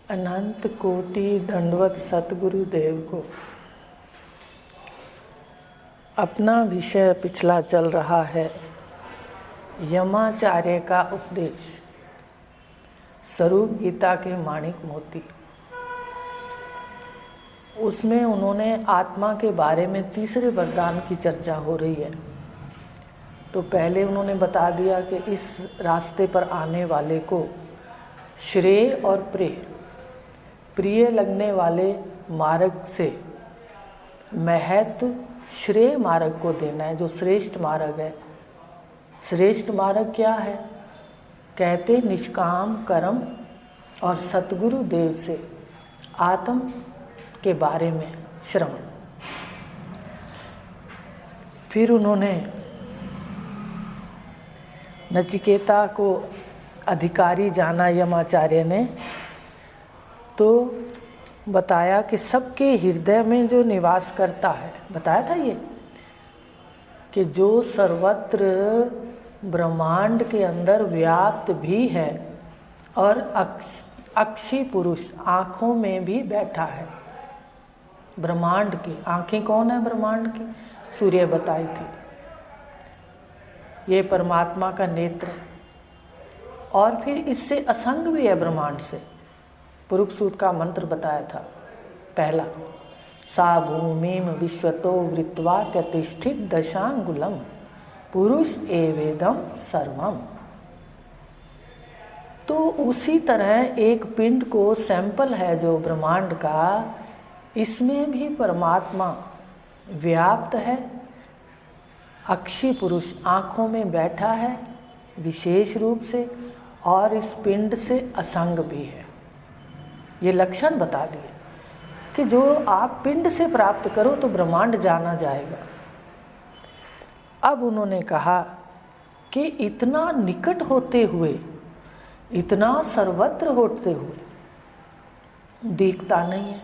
अनंत कोटि दंडवत सतगुरुदेव को। अपना विषय पिछला चल रहा है यमाचार्य का उपदेश, स्वरूप गीता के माणिक मोती। उसमें उन्होंने आत्मा के बारे में तीसरे वरदान की चर्चा हो रही है। तो पहले उन्होंने बता दिया कि इस रास्ते पर आने वाले को श्रेय और प्रिय लगने वाले मार्ग से महत्व श्रेय मार्ग को देना है, जो श्रेष्ठ मार्ग है। श्रेष्ठ मार्ग क्या है? कहते निष्काम कर्म और सतगुरु देव से आत्म के बारे में श्रवण। फिर उन्होंने नचिकेता को अधिकारी जाना यमाचार्य ने, तो बताया कि सबके हृदय में जो निवास करता है, बताया था ये कि जो सर्वत्र ब्रह्मांड के अंदर व्याप्त भी है और अक्षी पुरुष आँखों में भी बैठा है। ब्रह्मांड की आँखें कौन है? ब्रह्मांड की सूर्य बताई थी, ये परमात्मा का नेत्र है। और फिर इससे असंग भी है ब्रह्मांड से। पुरुष सूक्त का मंत्र बताया था पहला, सा भूमिम विश्वतो वृत्वा प्रतिष्ठित दशांगुलम पुरुष एवेदम सर्वम। तो उसी तरह एक पिंड को सैंपल है जो ब्रह्मांड का, इसमें भी परमात्मा व्याप्त है। अक्षी पुरुष आँखों में बैठा है विशेष रूप से, और इस पिंड से असंग भी है। ये लक्षण बता दिए कि जो आप पिंड से प्राप्त करो तो ब्रह्मांड जाना जाएगा। अब उन्होंने कहा कि इतना निकट होते हुए, इतना सर्वत्र होते हुए दिखता नहीं है,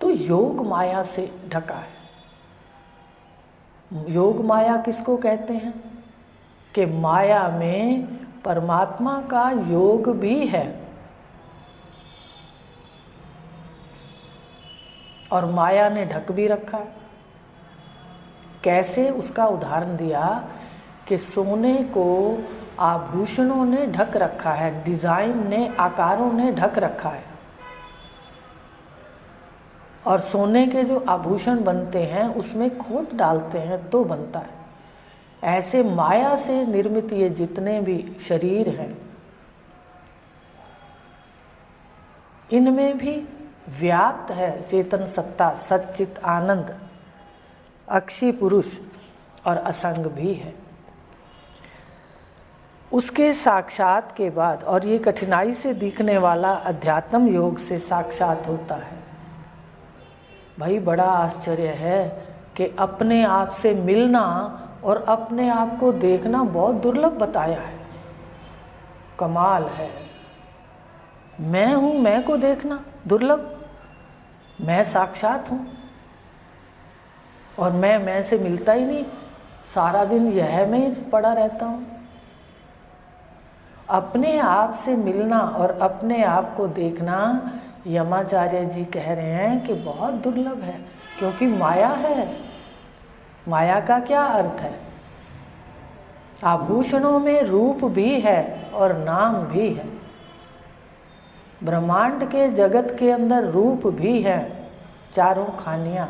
तो योग माया से ढका है। योग माया किसको कहते हैं? कि माया में परमात्मा का योग भी है और माया ने ढक भी रखा। कैसे? उसका उदाहरण दिया कि सोने को आभूषणों ने ढक रखा है, डिजाइन ने, आकारों ने ढक रखा है, और सोने के जो आभूषण बनते हैं उसमें खोट डालते हैं तो बनता है। ऐसे माया से निर्मित ये जितने भी शरीर हैं, इनमें भी व्याप्त है चेतन सत्ता, सच्चित आनंद, अक्षी पुरुष और असंग भी है। उसके साक्षात के बाद, और ये कठिनाई से दिखने वाला अध्यात्म योग से साक्षात होता है। भाई बड़ा आश्चर्य है कि अपने आप से मिलना और अपने आप को देखना बहुत दुर्लभ बताया है। कमाल है। मैं हूँ, मैं को देखना दुर्लभ। मैं साक्षात हूँ और मैं से मिलता ही नहीं, सारा दिन यह में ही पड़ा रहता हूँ। अपने आप से मिलना और अपने आप को देखना यमाचार्य जी कह रहे हैं कि बहुत दुर्लभ है, क्योंकि माया है। माया का क्या अर्थ है? आभूषणों में रूप भी है और नाम भी है। ब्रह्मांड के जगत के अंदर रूप भी है, चारों खानियां,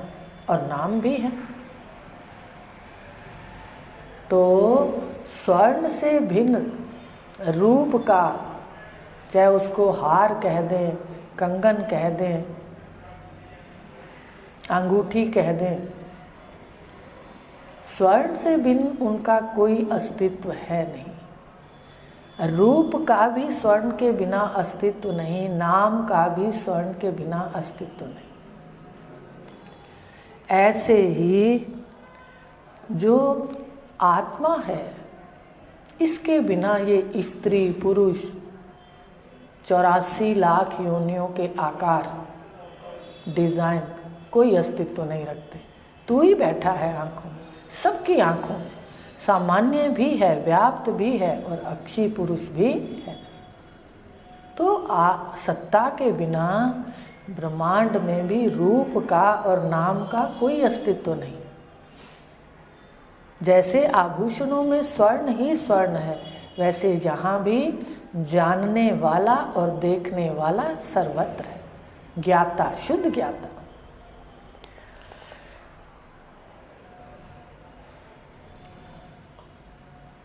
और नाम भी है। तो स्वर्ण से भिन्न रूप का, चाहे उसको हार कह दें, कंगन कह दें, अंगूठी कह दें, स्वर्ण से भिन्न उनका कोई अस्तित्व है नहीं। रूप का भी स्वर्ण के बिना अस्तित्व नहीं, नाम का भी स्वर्ण के बिना अस्तित्व नहीं। ऐसे ही जो आत्मा है, इसके बिना ये स्त्री पुरुष 84 लाख योनियों के आकार, डिजाइन कोई अस्तित्व नहीं रखते। तू ही बैठा है आंखों में, सबकी आंखों में, सामान्य भी है, व्याप्त भी है और अक्षी पुरुष भी है। तो सत्ता के बिना ब्रह्मांड में भी रूप का और नाम का कोई अस्तित्व नहीं। जैसे आभूषणों में स्वर्ण ही स्वर्ण है, वैसे यहाँ भी जानने वाला और देखने वाला सर्वत्र है, ज्ञाता, शुद्ध ज्ञाता।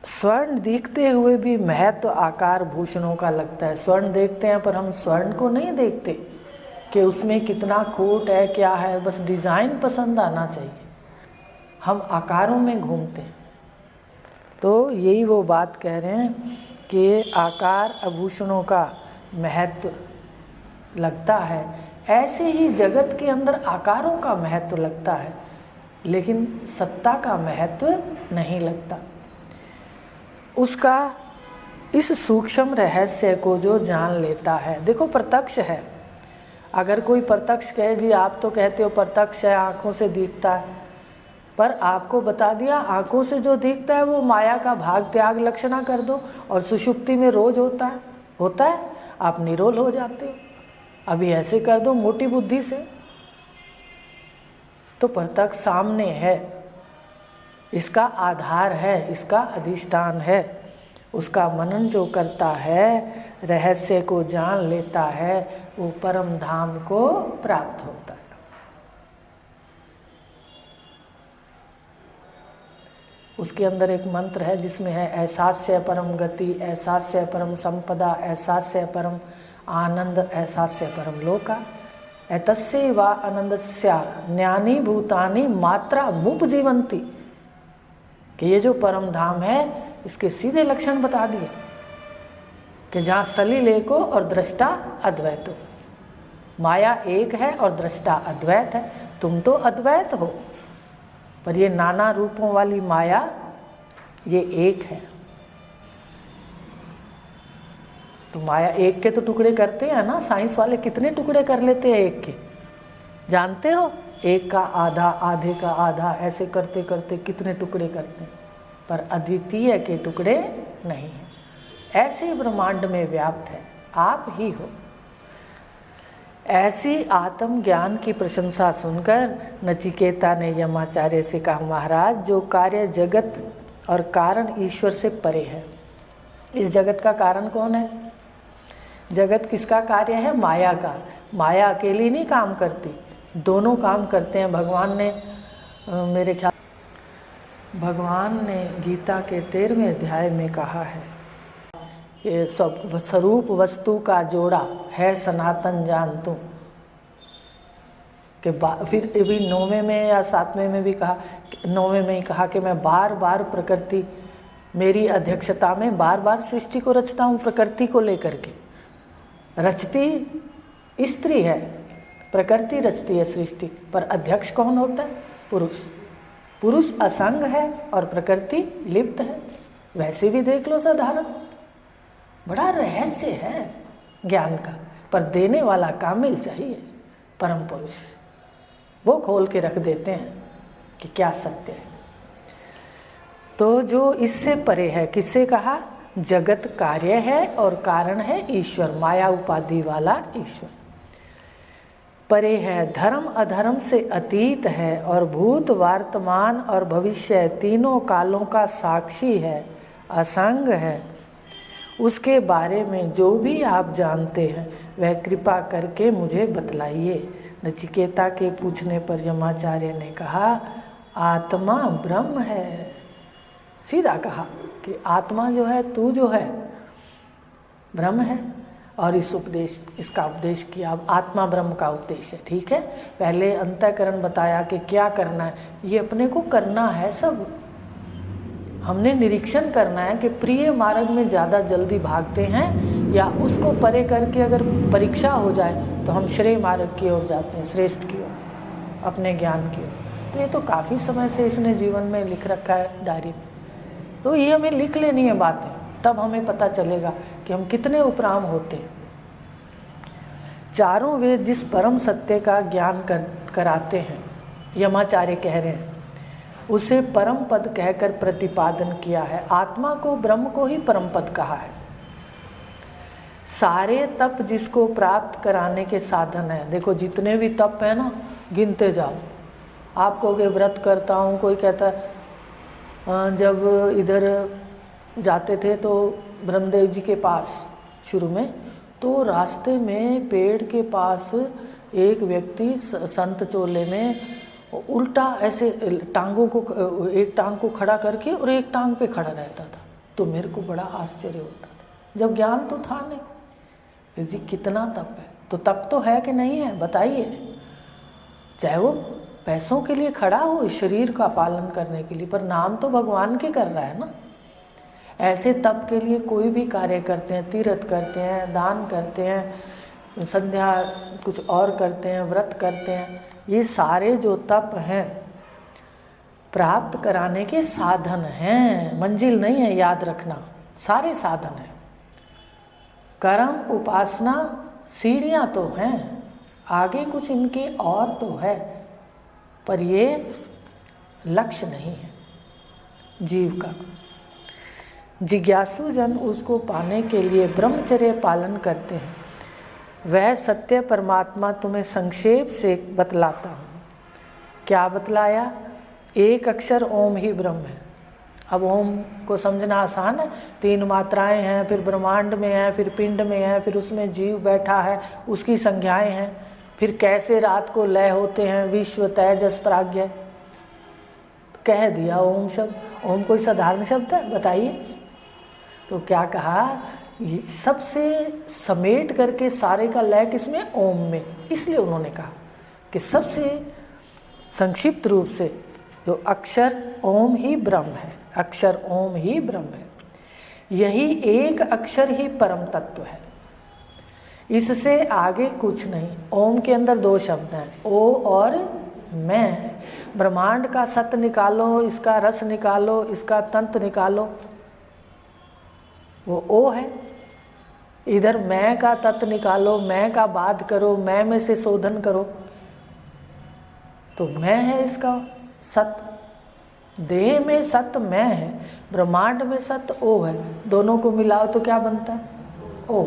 स्वर्ण दिखते हुए भी महत्व आकार भूषणों का लगता है। स्वर्ण देखते हैं पर हम स्वर्ण को नहीं देखते कि उसमें कितना खोट है, क्या है, बस डिज़ाइन पसंद आना चाहिए, हम आकारों में घूमते हैं। तो यही वो बात कह रहे हैं कि आकार आभूषणों का महत्व लगता है, ऐसे ही जगत के अंदर आकारों का महत्व लगता है, लेकिन सत्ता का महत्व नहीं लगता। उसका इस सूक्ष्म रहस्य को जो जान लेता है, देखो प्रत्यक्ष है। अगर कोई प्रत्यक्ष कहे जी आप तो कहते हो प्रत्यक्ष है, आँखों से दिखता है, पर आपको बता दिया आँखों से जो दिखता है वो माया का भाग त्याग लक्षणा कर दो और सुषुप्ति में रोज होता है, आप निरोल हो जाते हो। अभी ऐसे कर दो मोटी बुद्धि से, तो प्रत्यक्ष सामने है, इसका आधार है, इसका अधिष्ठान है। उसका मनन जो करता है, रहस्य को जान लेता है, वो परम धाम को प्राप्त होता है। उसके अंदर एक मंत्र है जिसमें है ऐसास्य परम गति, ऐसास्य परम संपदा, ऐसास्य परम आनंद, ऐसास्य परम लोका, एतस्य वा आनंदस्या ज्ञानी भूतानि मात्रा मुपजीवंती। कि ये जो परम धाम है इसके सीधे लक्षण बता दिए कि जहाँ सलिल एक हो और दृष्टा अद्वैत हो। माया एक है और दृष्टा अद्वैत है। तुम तो अद्वैत हो, पर ये नाना रूपों वाली माया ये एक है। तो माया एक के तो टुकड़े करते हैं ना, साइंस वाले कितने टुकड़े कर लेते हैं एक के, जानते हो? एक का आधा, आधे का आधा, ऐसे करते करते कितने टुकड़े करते हैं, पर अद्वितीय के टुकड़े नहीं हैं। ऐसे ब्रह्मांड में व्याप्त है, आप ही हो। ऐसी आत्म ज्ञान की प्रशंसा सुनकर नचिकेता ने यमाचार्य से कहा, महाराज जो कार्य जगत और कारण ईश्वर से परे है, इस जगत का कारण कौन है? जगत किसका कार्य है? माया का। माया अकेली नहीं काम करती, दोनों काम करते हैं। भगवान ने मेरे ख्याल भगवान ने गीता के 13वें अध्याय में कहा है कि सब स्वरूप वस्तु का जोड़ा है सनातन जान तू। कि फिर अभी 9वें में या 7वें में भी कहा, 9वें में ही कहा कि मैं बार बार प्रकृति, मेरी अध्यक्षता में बार बार सृष्टि को रचता हूँ। प्रकृति को लेकर के रचती स्त्री है, प्रकृति रचती है सृष्टि, पर अध्यक्ष कौन होता है? पुरुष। पुरुष असंग है और प्रकृति लिप्त है। वैसे भी देख लो साधारण, बड़ा रहस्य है ज्ञान का, पर देने वाला कामिल चाहिए, परम पुरुष। वो खोल के रख देते हैं कि क्या सत्य है। तो जो इससे परे है, किससे कहा? जगत कार्य है और कारण है ईश्वर, माया उपाधि वाला ईश्वर। परे है, धर्म अधर्म से अतीत है और भूत वर्तमान और भविष्य तीनों कालों का साक्षी है, असंग है। उसके बारे में जो भी आप जानते हैं वह कृपा करके मुझे बतलाइए। नचिकेता के पूछने पर यमाचार्य ने कहा, आत्मा ब्रह्म है। सीधा कहा कि आत्मा जो है, तू जो है, ब्रह्म है। और इसका उपदेश किया। अब आत्मा ब्रह्म का उपदेश है, ठीक है। पहले अंतःकरण बताया कि क्या करना है, ये अपने को करना है। सब हमने निरीक्षण करना है कि प्रिय मार्ग में ज़्यादा जल्दी भागते हैं या उसको परे करके अगर परीक्षा हो जाए तो हम श्रेय मार्ग की ओर जाते हैं, श्रेष्ठ की ओर, अपने ज्ञान की ओर। तो ये तो काफ़ी समय से इसने जीवन में लिख रखा है डायरी में, तो ये हमें लिख लेनी है बातें, तब हमें पता चलेगा कि हम कितने उपराम होते हैं। चारों वेद जिस परम सत्य का ज्ञान कराते हैं, यमाचार्य कह रहे हैं, उसे परम पद कहकर प्रतिपादन किया है। आत्मा को, ब्रह्म को ही परम पद कहा है। सारे तप जिसको प्राप्त कराने के साधन है। देखो जितने भी तप है ना, गिनते जाओ। आप कहोगे व्रत करता हूँ, कोई कहता है जब इधर जाते थे तो ब्रह्मदेव जी के पास शुरू में, तो रास्ते में पेड़ के पास एक व्यक्ति संत चोले में उल्टा ऐसे टांगों को, एक टांग को खड़ा करके और एक टांग पे खड़ा रहता था। तो मेरे को बड़ा आश्चर्य होता था, जब ज्ञान तो था नहीं। जी कितना तप है, तो तप तो है कि नहीं है बताइए। चाहे वो पैसों के लिए खड़ा हो, इस शरीर का पालन करने के लिए, पर नाम तो भगवान के कर रहा है ना। ऐसे तप के लिए कोई भी कार्य करते हैं, तीर्थ करते हैं, दान करते हैं, संध्या कुछ और करते हैं, व्रत करते हैं, ये सारे जो तप हैं प्राप्त कराने के साधन हैं, मंजिल नहीं है, याद रखना। सारे साधन हैं। कर्म उपासना सीढ़ियाँ तो हैं, आगे कुछ इनके और तो है, पर ये लक्ष्य नहीं है जीव का। जिज्ञासु जन उसको पाने के लिए ब्रह्मचर्य पालन करते हैं। वह सत्य परमात्मा तुम्हें संक्षेप से बतलाता हूँ। क्या बतलाया? एक अक्षर ओम ही ब्रह्म है। अब ओम को समझना आसान है, 3 मात्राएं हैं, फिर ब्रह्मांड में है, फिर पिंड में है, फिर उसमें जीव बैठा है, उसकी संज्ञाएं हैं, फिर कैसे रात को लय होते हैं, विश्व तेजस प्राज्ञ। कह दिया ओम शब्द। ओम कोई साधारण शब्द है बताइए? तो क्या कहा, ये सबसे समेट करके सारे का लय किसमें? ओम में। इसलिए उन्होंने कहा कि सबसे संक्षिप्त रूप से जो अक्षर ओम ही ब्रह्म है, अक्षर ओम ही ब्रह्म है। यही एक अक्षर ही परम तत्व है, इससे आगे कुछ नहीं। ओम के अंदर 2 शब्द हैं, ओ और मैं। ब्रह्मांड का सत्य निकालो, इसका रस निकालो, इसका तंत्र निकालो, वो ओ है। इधर मैं का तत्व निकालो, मैं का बाध करो, मैं में से शोधन करो, तो मैं है इसका सत्य। देह में सत्य मैं है, ब्रह्मांड में सत्य ओ है। दोनों को मिलाओ तो क्या बनता है? ओ।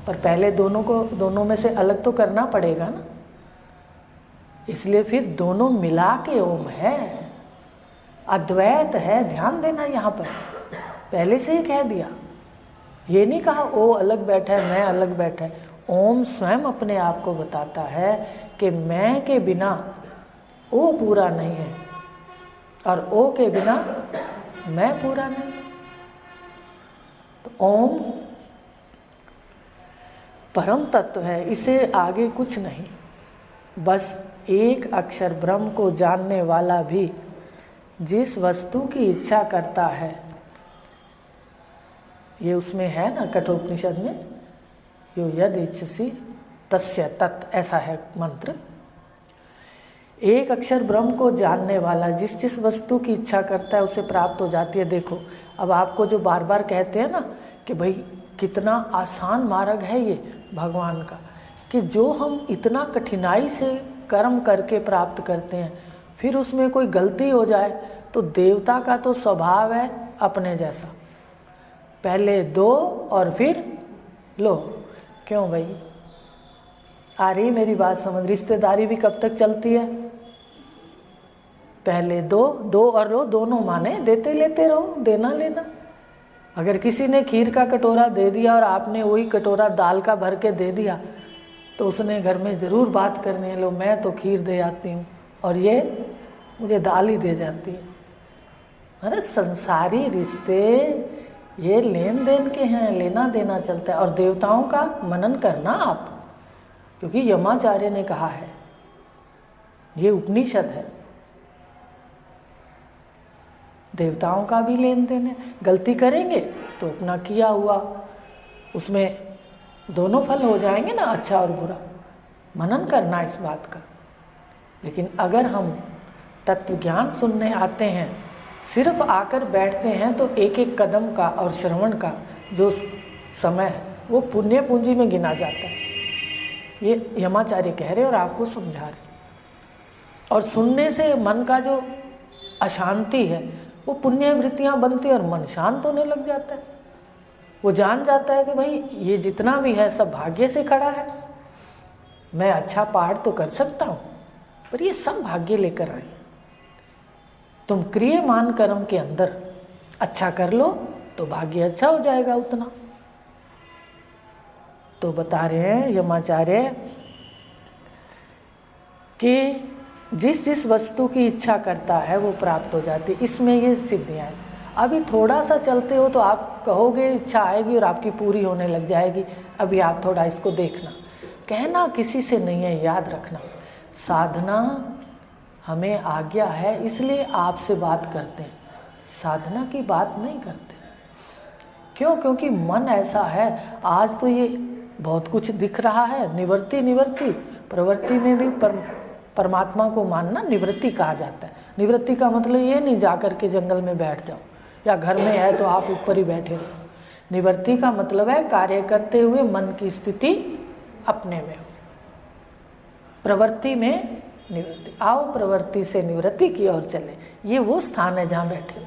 पर पहले दोनों में से अलग तो करना पड़ेगा ना, इसलिए फिर दोनों मिला के ओम है, अद्वैत है। ध्यान देना यहाँ पर, पहले से ही कह दिया, ये नहीं कहा ओ अलग बैठा है, मैं अलग बैठा है। ओम स्वयं अपने आप को बताता है कि मैं के बिना ओ पूरा नहीं है, और ओ के बिना मैं पूरा नहीं। तो ओम परम तत्व है, इसे आगे कुछ नहीं। बस एक अक्षर ब्रह्म को जानने वाला भी जिस वस्तु की इच्छा करता है, ये उसमें है ना कठोपनिषद में, यो यद इच्छसि तस्य तत्, ऐसा है मंत्र। एक अक्षर ब्रह्म को जानने वाला जिस वस्तु की इच्छा करता है उसे प्राप्त हो जाती है। देखो अब आपको जो बार बार कहते हैं ना कि भाई कितना आसान मार्ग है ये भगवान का, कि जो हम इतना कठिनाई से कर्म करके प्राप्त करते हैं, फिर उसमें कोई गलती हो जाए तो देवता का तो स्वभाव है अपने जैसा, पहले दो और फिर लो। क्यों भाई, आ रही मेरी बात समझ? रिश्तेदारी भी कब तक चलती है? पहले दो और लो, दोनों माने, देते लेते रहो, देना लेना। अगर किसी ने खीर का कटोरा दे दिया और आपने वही कटोरा दाल का भर के दे दिया, तो उसने घर में ज़रूर बात करनी है, लो मैं तो खीर दे आती हूँ और ये मुझे दाल ही दे जाती है। अरे संसारी रिश्ते ये लेन देन के हैं, लेना देना चलता है। और देवताओं का मनन करना आप, क्योंकि यमाचार्य ने कहा है, ये उपनिषद है, देवताओं का भी लेन देन है। गलती करेंगे तो अपना किया हुआ उसमें दोनों फल हो जाएंगे ना, अच्छा और बुरा। मनन करना इस बात का। लेकिन अगर हम तत्व ज्ञान सुनने आते हैं, सिर्फ आकर बैठते हैं, तो एक एक कदम का और श्रवण का जो समय है वो पुण्य पूंजी में गिना जाता है। ये यमाचार्य कह रहे और आपको समझा रहे। और सुनने से मन का जो अशांति है वो पुण्य वृत्तियाँ बनती है और मन शांत होने लग जाता है। वो जान जाता है कि भाई ये जितना भी है सब भाग्य से खड़ा है, मैं अच्छा पाठ तो कर सकता हूँ पर ये सब भाग्य लेकर आए। तुम क्रियमान कर्म के अंदर अच्छा कर लो तो भाग्य अच्छा हो जाएगा उतना। तो बता रहे हैं यमाचार्य कि जिस जिस वस्तु की इच्छा करता है वो प्राप्त हो जाती है। इसमें ये सिद्धियाँ हैं। अभी थोड़ा सा चलते हो तो आप कहोगे इच्छा आएगी और आपकी पूरी होने लग जाएगी। अभी आप थोड़ा इसको देखना, कहना किसी से नहीं है, याद रखना। साधना हमें आज्ञा है इसलिए आपसे बात करते हैं, साधना की बात नहीं करते। क्यों? क्योंकि मन ऐसा है। आज तो ये बहुत कुछ दिख रहा है, निवृत्ति प्रवृत्ति में भी परमात्मा को मानना निवृत्ति कहा जाता है। निवृत्ति का मतलब ये नहीं जाकर के जंगल में बैठ जाओ या घर में है तो आप ऊपर ही बैठे रहो। निवृत्ति का मतलब है कार्य करते हुए मन की स्थिति अपने में हो। प्रवृत्ति में निवृत्ति, आओ प्रवृत्ति से निवृत्ति की ओर चले, ये वो स्थान है जहाँ बैठे हो।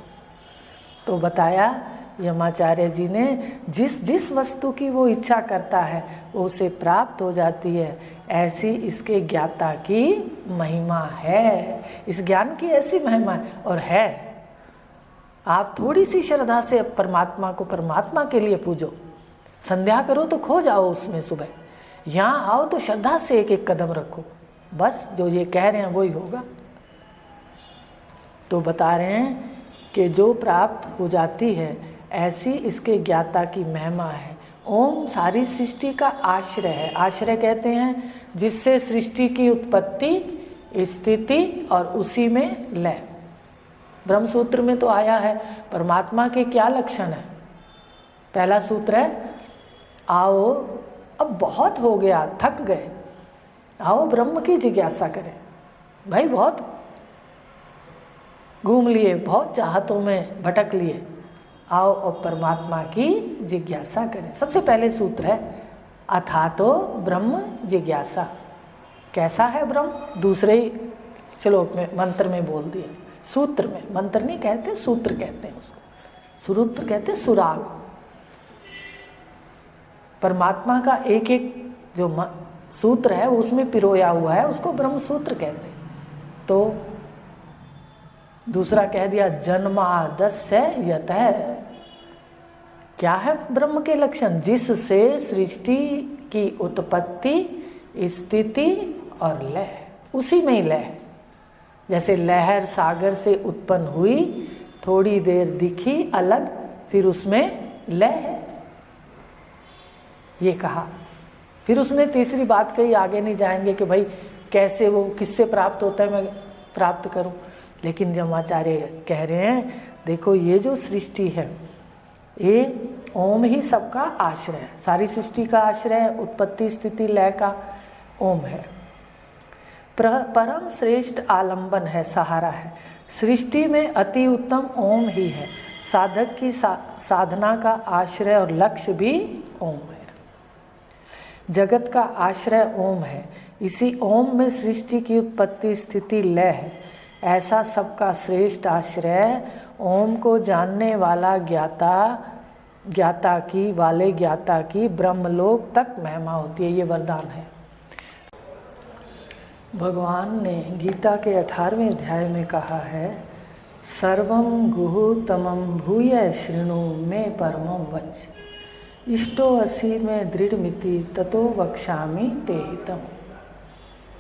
तो बताया यमाचार्य जी ने जिस जिस वस्तु की वो इच्छा करता है वो उसे प्राप्त हो जाती है, ऐसी इसके ज्ञाता की महिमा है। इस ज्ञान की ऐसी महिमा है और है। आप थोड़ी सी श्रद्धा से परमात्मा को परमात्मा के लिए पूजो, संध्या करो तो खो जाओ उसमें, सुबह यहाँ आओ तो श्रद्धा से एक एक कदम रखो, बस जो ये कह रहे हैं वही होगा। तो बता रहे हैं कि जो प्राप्त हो जाती है ऐसी इसके ज्ञाता की महिमा है। ओम सारी सृष्टि का आश्रय है। आश्रय कहते हैं जिससे सृष्टि की उत्पत्ति, स्थिति और उसी में लय। ब्रह्म सूत्र में तो आया है परमात्मा के क्या लक्षण है। पहला सूत्र है आओ, अब बहुत हो गया, थक गए, आओ ब्रह्म की जिज्ञासा करें। भाई बहुत घूम लिए, बहुत चाहतों में भटक लिए, आओ और परमात्मा की जिज्ञासा करें। सबसे पहले सूत्र है अथातो ब्रह्म जिज्ञासा। कैसा है ब्रह्म? दूसरे ही श्लोक में मंत्र में बोल दिया, सूत्र में। मंत्र नहीं कहते, सूत्र कहते हैं उसको। सूत्र कहते हैं सुराग। परमात्मा का एक एक जो सूत्र है उसमें पिरोया हुआ है, उसको ब्रह्म सूत्र कहते हैं। तो दूसरा कह दिया जन्मादस्य यतः। क्या है ब्रह्म के लक्षण? जिससे सृष्टि की उत्पत्ति, स्थिति और लय, उसी में ही लय। जैसे लहर सागर से उत्पन्न हुई, थोड़ी देर दिखी अलग, फिर उसमें लय है, ये कहा। फिर उसने तीसरी बात कही, आगे नहीं जाएंगे कि भाई कैसे वो किससे प्राप्त होता है, मैं प्राप्त करूं। लेकिन यमाचार्य कह रहे हैं देखो ये जो सृष्टि है ये ओम ही सबका आश्रय है। सारी सृष्टि का आश्रय, उत्पत्ति स्थिति लय का ओम है। परम श्रेष्ठ आलंबन है, सहारा है। सृष्टि में अति उत्तम ओम ही है। साधक की साधना का आश्रय और लक्ष्य भी ओम है। जगत का आश्रय ओम है। इसी ओम में सृष्टि की उत्पत्ति स्थिति लय है। ऐसा सबका श्रेष्ठ आश्रय ओम को जानने वाला ज्ञाता की ब्रह्मलोक तक महिमा होती है। ये वरदान है। भगवान ने गीता के 18वें अध्याय में कहा है सर्वं गुहतमं भूय शृणु मे परमं वच इष्टो असि में दृढ़मिति ततो वक्ष्यामि ते हितम्।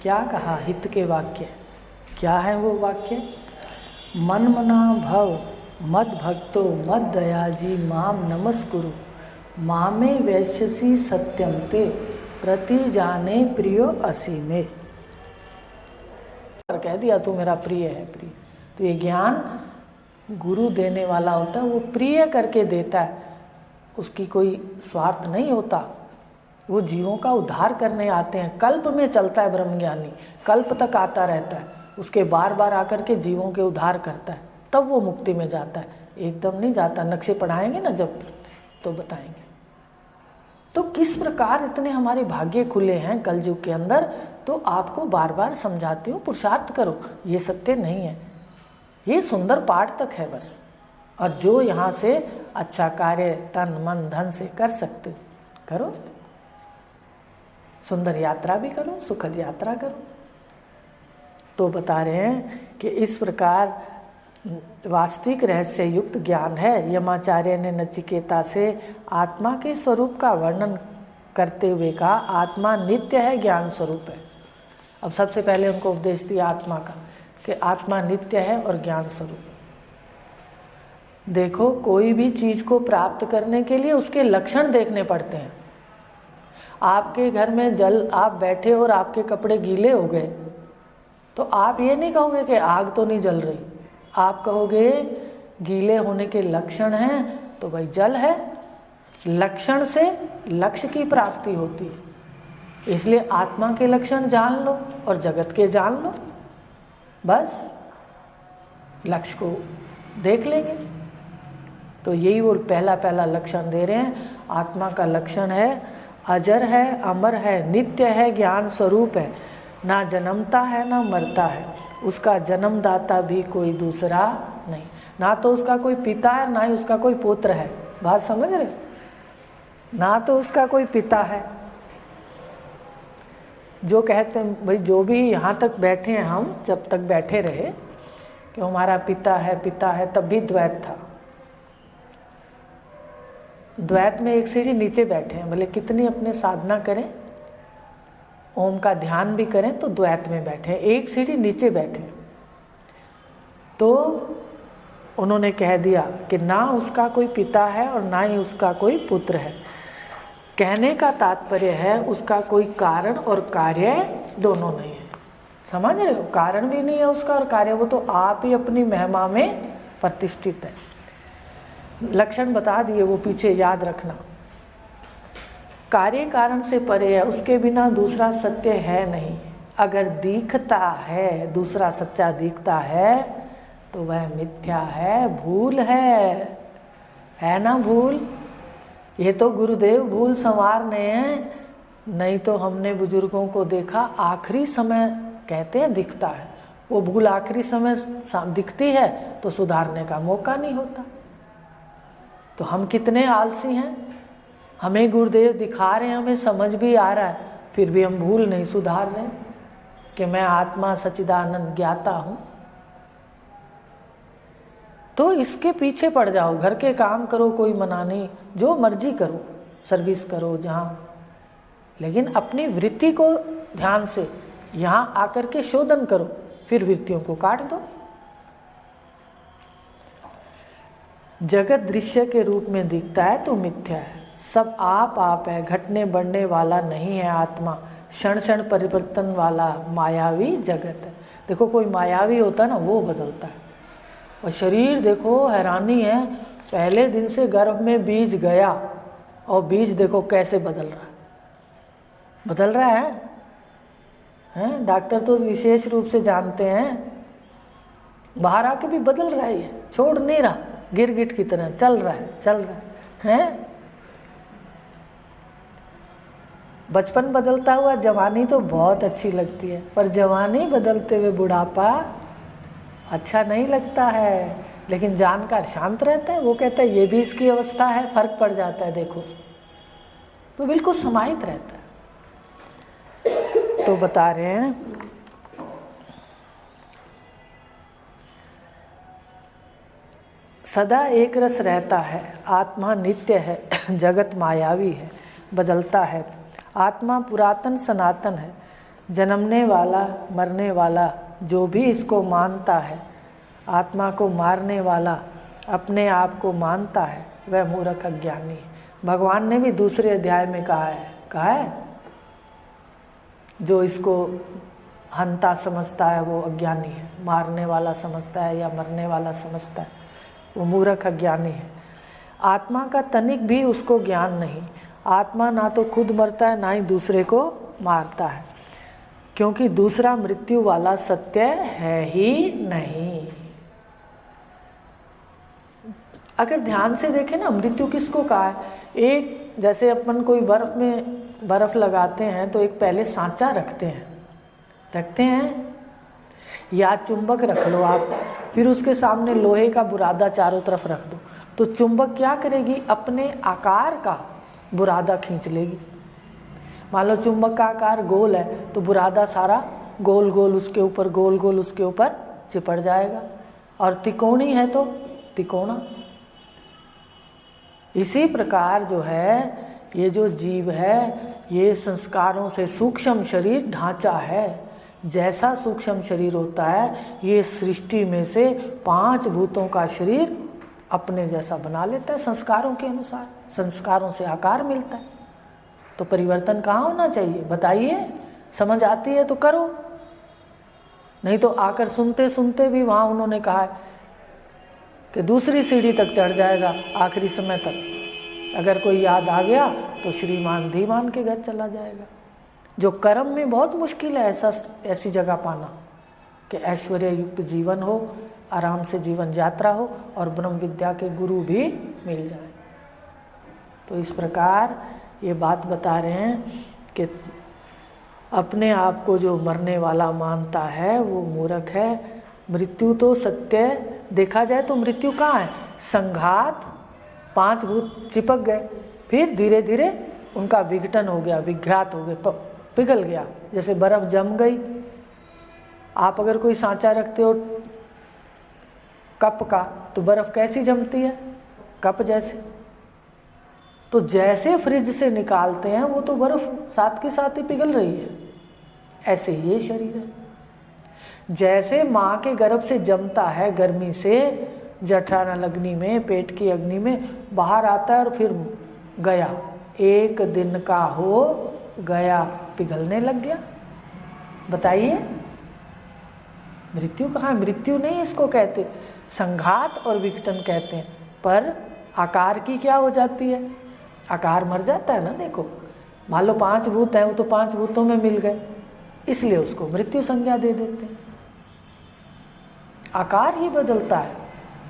क्या कहा? हित के वाक्य। क्या है वो वाक्य? मनमना भव मद भक्तो मद दयाजी माम नमस्कुरु मामे वैश्यसी सत्यम ते प्रति जाने प्रियो असी में। कह दिया तू मेरा प्रिय है, प्रिय। तो ये ज्ञान गुरु देने वाला होता है, वो प्रिय करके देता है, उसकी कोई स्वार्थ नहीं होता। वो जीवों का उद्धार करने आते हैं। कल्प में चलता है ब्रह्मज्ञानी, कल्प तक आता रहता है, उसके बार बार आकर के जीवों के उद्धार करता है, तब वो मुक्ति में जाता है। एकदम नहीं जाता। नक्शे पढ़ाएंगे ना जब तो बताएंगे। तो किस प्रकार इतने हमारे भाग्य खुले हैं कलयुग के अंदर, तो आपको बार बार समझाती हूँ, पुरुषार्थ करो। ये सत्य नहीं है, ये सुंदर पाठ तक है बस, और जो यहाँ से अच्छा कार्य तन मन धन से कर सकते हो करो, सुंदर यात्रा भी करो, सुखद यात्रा करो। तो बता रहे हैं कि इस प्रकार वास्तविक रहस्य युक्त ज्ञान है। यमाचार्य ने नचिकेता से आत्मा के स्वरूप का वर्णन करते हुए कहा, आत्मा नित्य है, ज्ञान स्वरूप है। अब सबसे पहले उनको उपदेश दिया आत्मा का कि आत्मा नित्य है और ज्ञान स्वरूप है। देखो, कोई भी चीज को प्राप्त करने के लिए उसके लक्षण देखने पड़ते हैं। आपके घर में जल, आप बैठे और आपके कपड़े गीले हो गए तो आप ये नहीं कहोगे कि आग तो नहीं जल रही, आप कहोगे गीले होने के लक्षण हैं तो भाई जल है। लक्षण से लक्ष्य की प्राप्ति होती है। इसलिए आत्मा के लक्षण जान लो और जगत के जान लो, बस लक्ष्य को देख लेंगे। तो यही वो पहला लक्षण दे रहे हैं। आत्मा का लक्षण है अजर है, अमर है, नित्य है, ज्ञान स्वरूप है, ना जन्मता है ना मरता है, उसका जन्मदाता भी कोई दूसरा नहीं, ना तो उसका कोई पिता है ना ही उसका कोई पुत्र है। बात समझ रहे? ना तो उसका कोई पिता है। जो कहते हैं भाई, जो भी यहाँ तक बैठे हैं, हम जब तक बैठे रहे कि हमारा पिता है, तब भी द्वैत था। द्वैत में एक सीढ़ी नीचे बैठे हैं, भले कितनी अपने साधना करें, ओम का ध्यान भी करें तो द्वैत में बैठे हैं, एक सीढ़ी नीचे बैठे। तो उन्होंने कह दिया कि ना उसका कोई पिता है और ना ही उसका कोई पुत्र है। कहने का तात्पर्य है उसका कोई कारण और कार्य दोनों नहीं है। समझ रहे हो? कारण भी नहीं है उसका और कार्य, वो तो आप ही अपनी महिमा में प्रतिष्ठित है। लक्षण बता दिए, वो पीछे याद रखना। कार्य कारण से परे है, उसके बिना दूसरा सत्य है नहीं। अगर दिखता है, दूसरा सच्चा दिखता है तो वह मिथ्या है, भूल है ना भूल। ये तो गुरुदेव भूल संवारने हैं, नहीं तो हमने बुजुर्गों को देखा आखिरी समय कहते हैं दिखता है, वो भूल आखिरी समय दिखती है तो सुधारने का मौका नहीं होता। तो हम कितने आलसी हैं, हमें गुरुदेव दिखा रहे हैं, हमें समझ भी आ रहा है, फिर भी हम भूल नहीं सुधार रहे कि मैं आत्मा सच्चिदानंद ज्ञाता हूँ। तो इसके पीछे पड़ जाओ, घर के काम करो, कोई मना नहीं, जो मर्जी करो, सर्विस करो जहाँ, लेकिन अपनी वृत्ति को ध्यान से यहाँ आकर के शोधन करो, फिर वृत्तियों को काट दो। जगत दृश्य के रूप में दिखता है तो मिथ्या है, सब आप है, घटने बढ़ने वाला नहीं है आत्मा, क्षण क्षण परिवर्तन वाला मायावी जगत है। देखो, कोई मायावी होता है ना, वो बदलता है। और शरीर देखो, हैरानी है, पहले दिन से गर्भ में बीज गया और बीज देखो कैसे बदल रहा है, हैं? डॉक्टर तो विशेष रूप से जानते हैं, बाहर आके भी बदल रहा है, छोड़ नहीं रहा, गिरगिट की तरह चल रहा है। बचपन बदलता हुआ जवानी तो बहुत अच्छी लगती है, पर जवानी बदलते हुए बुढ़ापा अच्छा नहीं लगता है। लेकिन जानकार शांत रहता है, वो कहता है ये भी इसकी अवस्था है, फर्क पड़ जाता है, देखो तो बिल्कुल समाहित रहता है। तो बता रहे हैं सदा एक रस रहता है, आत्मा नित्य है, जगत मायावी है, बदलता है। आत्मा पुरातन सनातन है, जन्मने वाला मरने वाला, जो भी इसको मानता है, आत्मा को मारने वाला अपने आप को मानता है, वह मूर्ख अज्ञानी है। भगवान ने भी दूसरे अध्याय में कहा है जो इसको हंता समझता है वो अज्ञानी है, मारने वाला समझता है या मरने वाला समझता है वो मूर्ख अज्ञानी है। आत्मा का तनिक भी उसको ज्ञान नहीं। आत्मा ना तो खुद मरता है ना ही दूसरे को मारता है, क्योंकि दूसरा मृत्यु वाला सत्य है ही नहीं। अगर ध्यान से देखें ना, मृत्यु किसको कहा है? एक जैसे अपन कोई बर्फ में बर्फ लगाते हैं तो एक पहले सांचा रखते हैं या चुंबक रख लो आप, फिर उसके सामने लोहे का बुरादा चारों तरफ रख दो, तो चुंबक क्या करेगी, अपने आकार का बुरादा खींच लेगी। मान लो चुंबक का आकार गोल है तो बुरादा सारा गोल गोल उसके ऊपर, गोल गोल उसके ऊपर चिपट जाएगा, और त्रिकोणी है तो त्रिकोणा। इसी प्रकार जो है ये जो जीव है ये संस्कारों से सूक्ष्म शरीर ढांचा है। जैसा सूक्ष्म शरीर होता है ये सृष्टि में से 5 भूतों का शरीर अपने जैसा बना लेता है संस्कारों के अनुसार। संस्कारों से आकार मिलता है, तो परिवर्तन कहाँ होना चाहिए बताइए? समझ आती है तो करो, नहीं तो आकर सुनते सुनते भी वहाँ उन्होंने कहा है कि दूसरी सीढ़ी तक चढ़ जाएगा आखिरी समय तक। अगर कोई याद आ गया तो श्रीमान धीमान के घर चला जाएगा। जो कर्म में बहुत मुश्किल है ऐसी जगह पाना कि ऐश्वर्य युक्त जीवन हो, आराम से जीवन यात्रा हो और ब्रह्म विद्या के गुरु भी मिल जाए। तो इस प्रकार ये बात बता रहे हैं कि अपने आप को जो मरने वाला मानता है वो मूर्ख है। मृत्यु तो सत्य, देखा जाए तो मृत्यु कहाँ है? संघात, 5 भूत चिपक गए, फिर धीरे धीरे उनका विघटन हो गया, विघात हो गए, पिघल गया। जैसे बर्फ जम गई, आप अगर कोई सांचा रखते हो कप का तो बर्फ कैसी जमती है? कप जैसे। तो जैसे फ्रिज से निकालते हैं वो तो बर्फ साथ के साथ ही पिघल रही है, ऐसे ही ये शरीर है। जैसे माँ के गर्भ से जमता है गर्मी से, जठरानल अग्नि में, पेट की अग्नि में बाहर आता है और फिर गया, 1 दिन का हो गया, पिघलने लग गया। बताइए मृत्यु कहाँ? मृत्यु नहीं इसको कहते, संघात और विघटन कहते हैं। पर आकार की क्या हो जाती है? आकार मर जाता है ना। देखो मान लो 5 भूत हैं, वो तो 5 भूतों में मिल गए, इसलिए उसको मृत्यु संज्ञा दे देते हैं। आकार ही बदलता है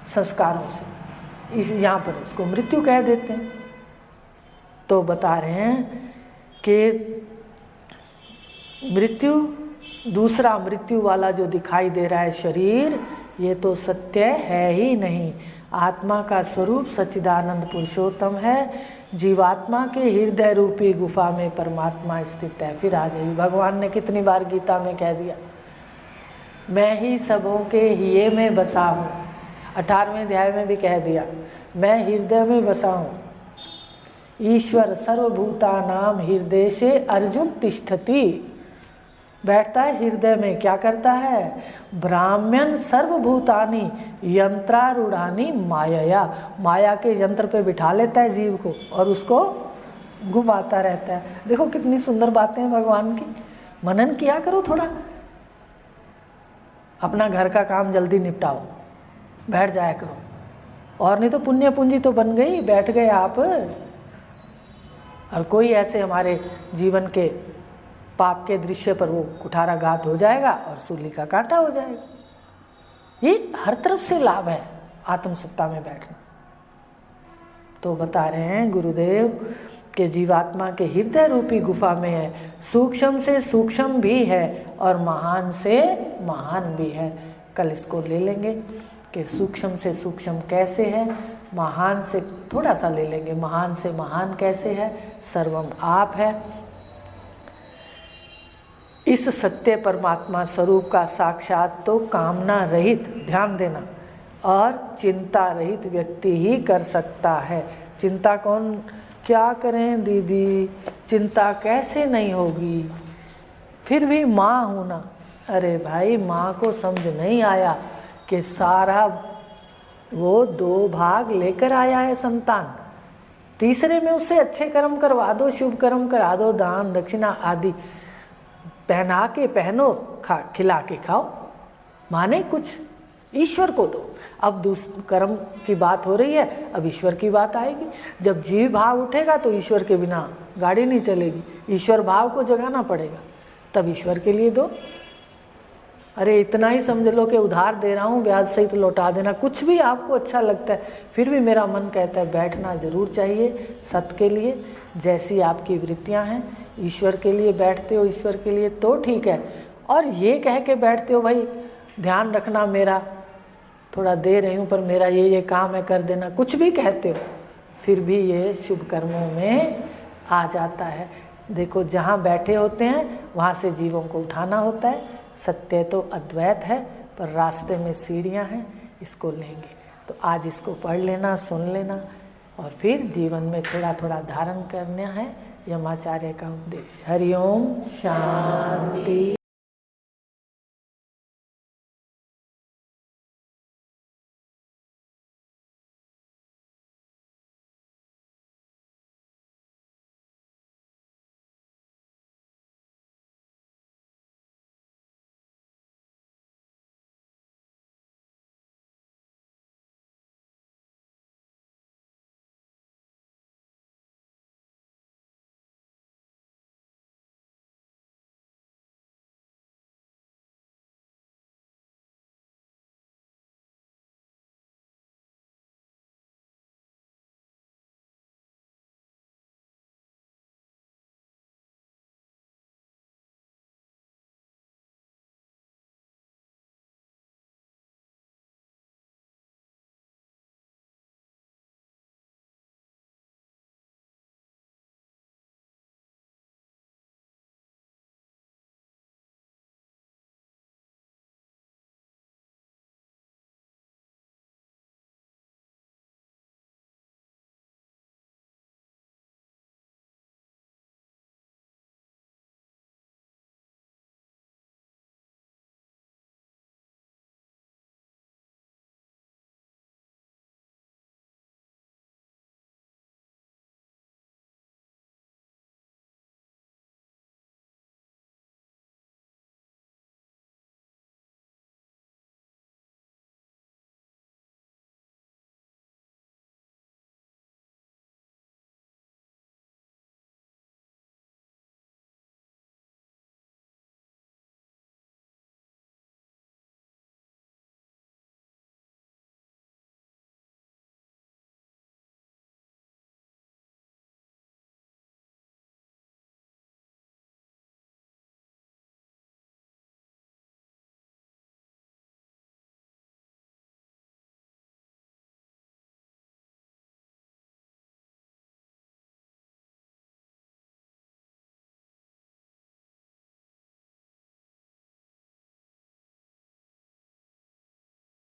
संस्कारों से, इस यहाँ पर इसको मृत्यु कह देते हैं। तो बता रहे हैं कि मृत्यु, दूसरा मृत्यु वाला जो दिखाई दे रहा है शरीर, ये तो सत्य है ही नहीं। आत्मा का स्वरूप सच्चिदानंद पुरुषोत्तम है। जीवात्मा के हृदय रूपी गुफा में परमात्मा स्थित है। फिर आ जाइए, भगवान ने कितनी बार गीता में कह दिया, मैं ही सबों के हिये में बसा हूँ। 18वें अध्याय में भी कह दिया, मैं हृदय में बसा हूँ। ईश्वर सर्वभूतानाम हृदय से अर्जुन तिष्ठति, बैठता है हृदय में। क्या करता है? ब्राह्मण सर्वभूतानि यंत्रारूढ़ानि मायया, माया के यंत्र पे बिठा लेता है जीव को और उसको घुमाता रहता है। देखो कितनी सुंदर बातें हैं भगवान की, मनन किया करो थोड़ा। अपना घर का काम जल्दी निपटाओ, बैठ जाया करो, और नहीं तो पुण्य पूंजी तो बन गई, बैठ गए आप। और कोई ऐसे हमारे जीवन के पाप के दृश्य पर वो कुठाराघात हो जाएगा और सूली का कांटा हो जाएगा। ये हर तरफ से लाभ है आत्मसत्ता में बैठना। तो बता रहे हैं गुरुदेव के जीवात्मा के हृदय रूपी गुफा में है, सूक्ष्म से सूक्ष्म भी है और महान से महान भी है। कल इसको ले लेंगे कि सूक्ष्म से सूक्ष्म कैसे है, महान से थोड़ा सा ले लेंगे, महान से महान कैसे है। सर्वम आप है। इस सत्य परमात्मा स्वरूप का साक्षात तो कामना रहित, ध्यान देना, और चिंता रहित व्यक्ति ही कर सकता है। चिंता कौन, क्या करें दीदी, चिंता कैसे नहीं होगी, फिर भी माँ हूँ ना। अरे भाई, माँ को समझ नहीं आया कि सारा वो 2 भाग लेकर आया है संतान। तीसरे में उससे अच्छे कर्म करवा दो, शुभ कर्म करा दो, दान दक्षिणा आदि पहना के पहनो, खिला के खाओ, माने कुछ ईश्वर को दो। अब कर्म की बात हो रही है, अब ईश्वर की बात आएगी। जब जीव भाव उठेगा तो ईश्वर के बिना गाड़ी नहीं चलेगी, ईश्वर भाव को जगाना पड़ेगा, तब ईश्वर के लिए दो। अरे इतना ही समझ लो कि उधार दे रहा हूँ, ब्याज सहित लौटा देना। कुछ भी आपको अच्छा लगता है, फिर भी मेरा मन कहता है बैठना जरूर चाहिए सत्य के लिए। जैसी आपकी वृत्तियाँ हैं, ईश्वर के लिए बैठते हो, ईश्वर के लिए तो ठीक है। और ये कह के बैठते हो भाई ध्यान रखना मेरा, थोड़ा दे रही हूँ पर मेरा ये काम है कर देना, कुछ भी कहते हो, फिर भी ये शुभ कर्मों में आ जाता है। देखो जहाँ बैठे होते हैं वहाँ से जीवों को उठाना होता है। सत्य तो अद्वैत है पर रास्ते में सीढ़ियाँ हैं, इसको लेंगे। तो आज इसको पढ़ लेना, सुन लेना और फिर जीवन में थोड़ा थोड़ा धारण करना है यमाचार्य का उपदेश। हरि ओम शांति।